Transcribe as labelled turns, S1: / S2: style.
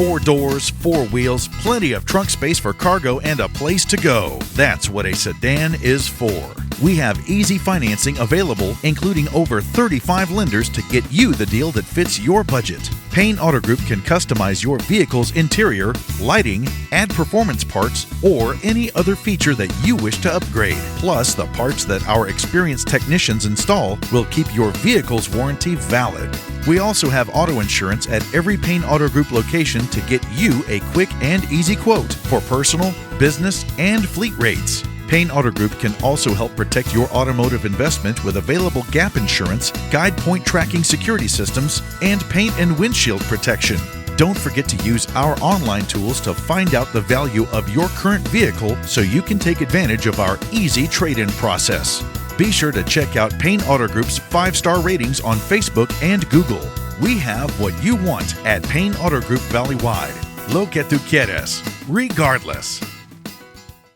S1: 4 doors, 4 wheels, plenty of trunk space for cargo, and a place to go. That's what a sedan is for. We have easy financing available, including over 35 lenders to get you the deal that fits your budget. Payne Auto Group can customize your vehicle's interior, lighting, add performance parts, or any other feature that you wish to upgrade. Plus, the parts that our experienced technicians install will keep your vehicle's warranty valid. We also have auto insurance at every Payne Auto Group location to get you a quick and easy quote for personal, business, and fleet rates. Payne Auto Group can also help protect your automotive investment with available gap insurance, guide point tracking security systems, and paint and windshield protection. Don't forget to use our online tools to find out the value of your current vehicle so you can take advantage of our easy trade-in process. Be sure to check out Payne Auto Group's 5-star ratings on Facebook and Google. We have what you want at Payne Auto Group Valley-wide. Lo que tú quieres, regardless.